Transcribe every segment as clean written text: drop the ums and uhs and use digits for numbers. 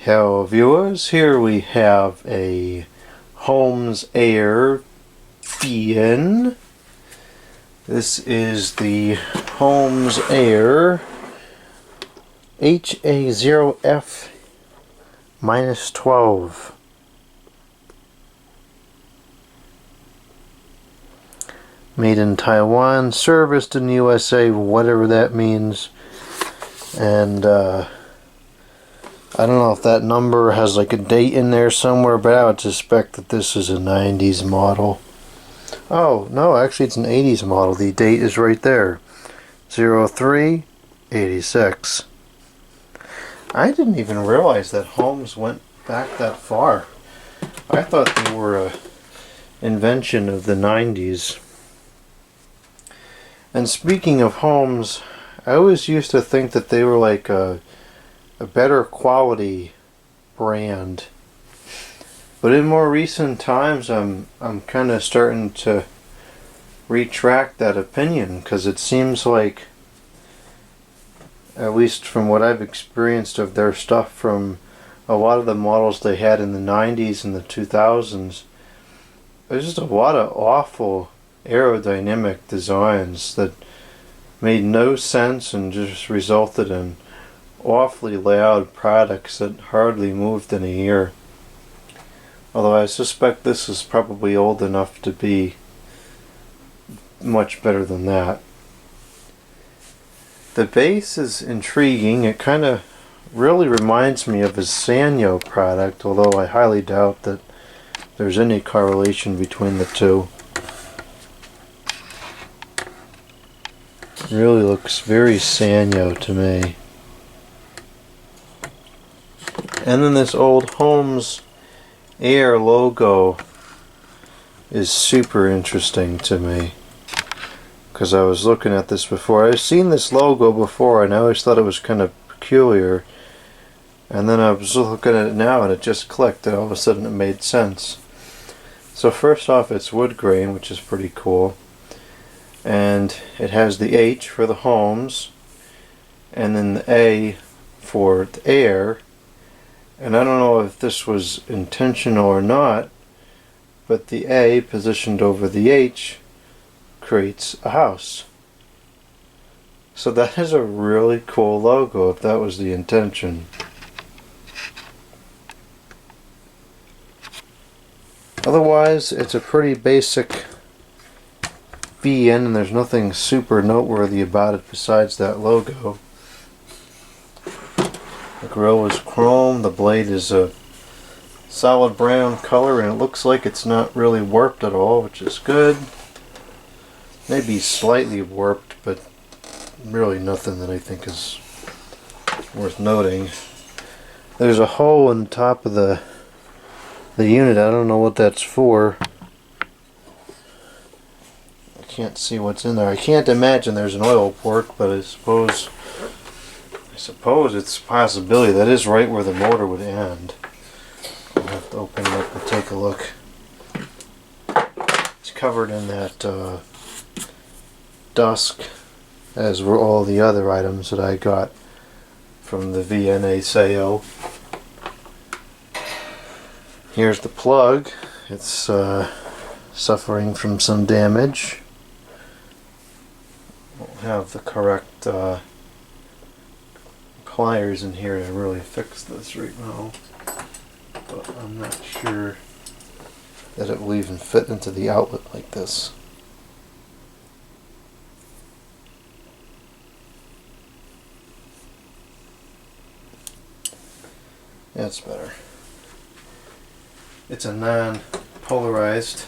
Hello viewers, here we have a HolmesAir VN. This is the HolmesAir HAOF-12. Made in Taiwan, serviced in the USA, whatever that means. And I don't know if that number has like a date in there somewhere, but I would suspect that this is a 90s model. Oh, no, actually it's an 80s model. The date is right there. 03/86. I didn't even realize that Holmes went back that far. I thought they were an invention of the 90s. And speaking of Holmes, I always used to think that they were like a better quality brand, but in more recent times I'm kind of starting to retract that opinion, because it seems like, at least from what I've experienced of their stuff from a lot of the models they had in the 90s and the 2000s, there's just a lot of awful aerodynamic designs that made no sense and just resulted in awfully loud products that hardly moved in a year. Although I suspect this is probably old enough to be much better than that. The base is intriguing. It kind of really reminds me of a Sanyo product, although I highly doubt that there's any correlation between the two. It really looks very Sanyo to me. And then this old HolmesAir logo is super interesting to me, because I was looking at this before. I've seen this logo before and I always thought it was kind of peculiar, and then I was looking at it now and it just clicked, and all of a sudden it made sense. So first off, it's wood grain, which is pretty cool, and it has the H for the Holmes and then the A for the air. And I don't know if this was intentional or not, but the A positioned over the H creates a house. So that is a really cool logo if that was the intention. Otherwise, it's a pretty basic VN, and there's nothing super noteworthy about it besides that logo. The grill is chrome, the blade is a solid brown color, and it looks like it's not really warped at all, which is good. Maybe slightly warped, but really nothing that I think is worth noting. There's a hole in the top of the unit. I don't know what that's for. I can't see what's in there. I can't imagine there's an oil port, but I suppose it's a possibility. That is right where the motor would end. I'll have to open it up and take a look. It's covered in that dusk, as were all the other items that I got from the VNA sale. Here's the plug. It's suffering from some damage. Won't have the correct pliers in here to really fix this right now, but I'm not sure that it will even fit into the outlet like this. That's better. It's a non-polarized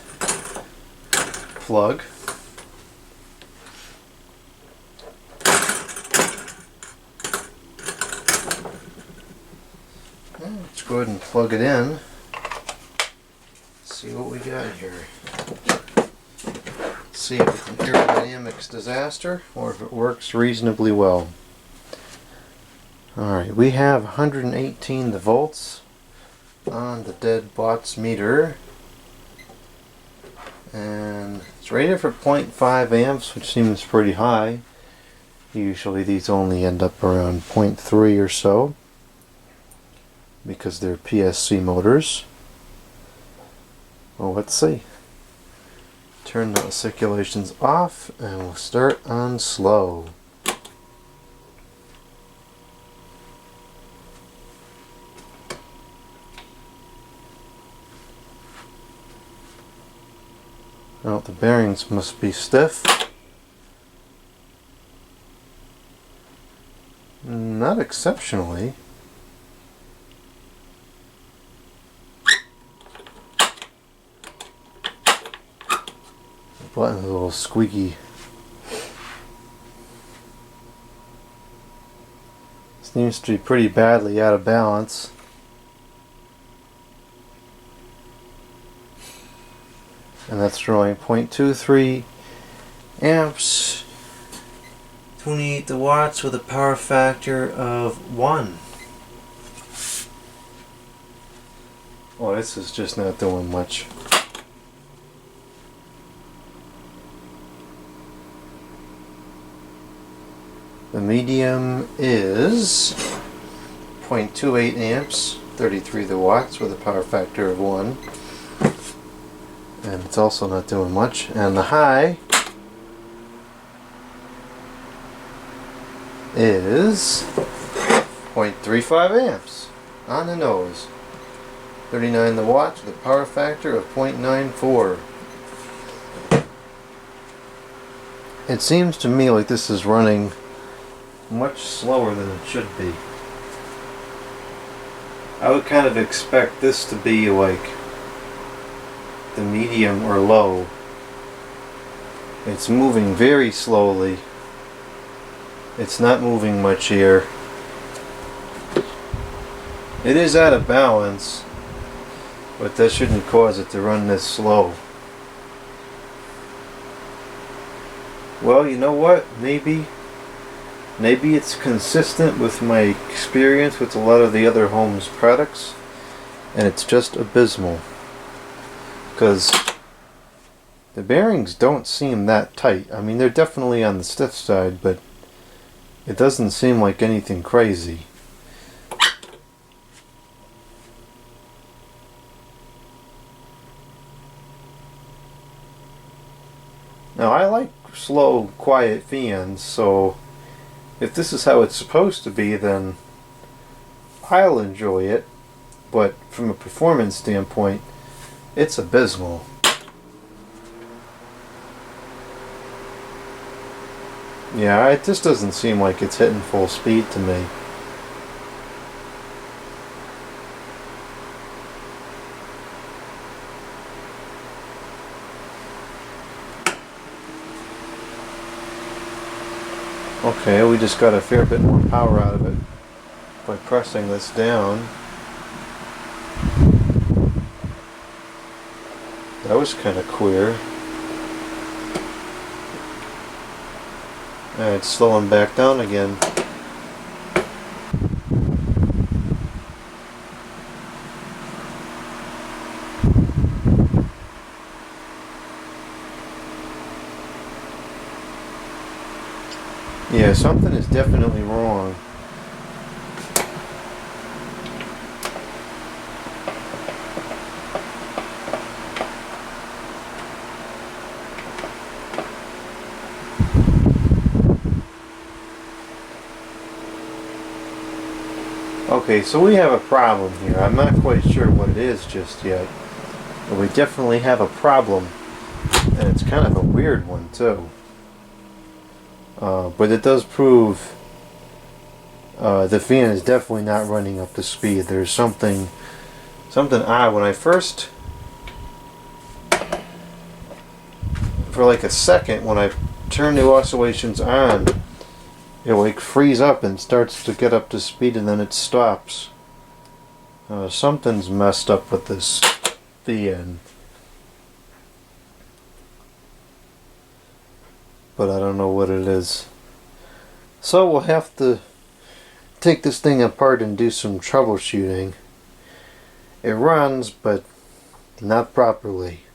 plug. Let's go ahead and plug it in. Let's see what we got here. Let's see if it's an aerodynamics disaster or if it works reasonably well. Alright, we have 118 the volts on the dead watts meter, and it's rated for 0.5 amps, which seems pretty high. Usually these only end up around 0.3 or so. because they're PSC motors. Well, let's see. Turn the circulations off and we'll start on slow. Well, the bearings must be stiff. Not exceptionally. The button's a little squeaky. Seems to be pretty badly out of balance. And that's drawing 0.23 amps, 28 watts with a power factor of 1. Well, this is just not doing much. The medium is 0.28 amps, 33 watts with a power factor of 1. And it's also not doing much. And the high is 0.35 amps on the nose. 39 watts with a power factor of 0.94. It seems to me like this is running much slower than it should be. I would kind of expect this to be like the medium or low. It's moving very slowly. It's not moving much here. It is out of balance, but that shouldn't cause it to run this slow. Well, you know what? Maybe it's consistent with my experience with a lot of the other Holmes products, and it's just abysmal. Because the bearings don't seem that tight. I mean, they're definitely on the stiff side, but it doesn't seem like anything crazy. Now, I like slow, quiet fans, so if this is how it's supposed to be, then I'll enjoy it. But from a performance standpoint, it's abysmal. Yeah, it just doesn't seem like it's hitting full speed to me. Okay, we just got a fair bit more power out of it by pressing this down. That was kind of queer. And it's slowing back down again. Yeah, something is definitely wrong. Okay, so we have a problem here. I'm not quite sure what it is just yet. But we definitely have a problem. And it's kind of a weird one too. But it does prove the fan is definitely not running up to speed. There's something odd. When I first, for like a second, when I turn the oscillations on, it like frees up and starts to get up to speed, and then it stops. Something's messed up with this fan. But I don't know what it is. So we'll have to take this thing apart and do some troubleshooting. It runs, but not properly.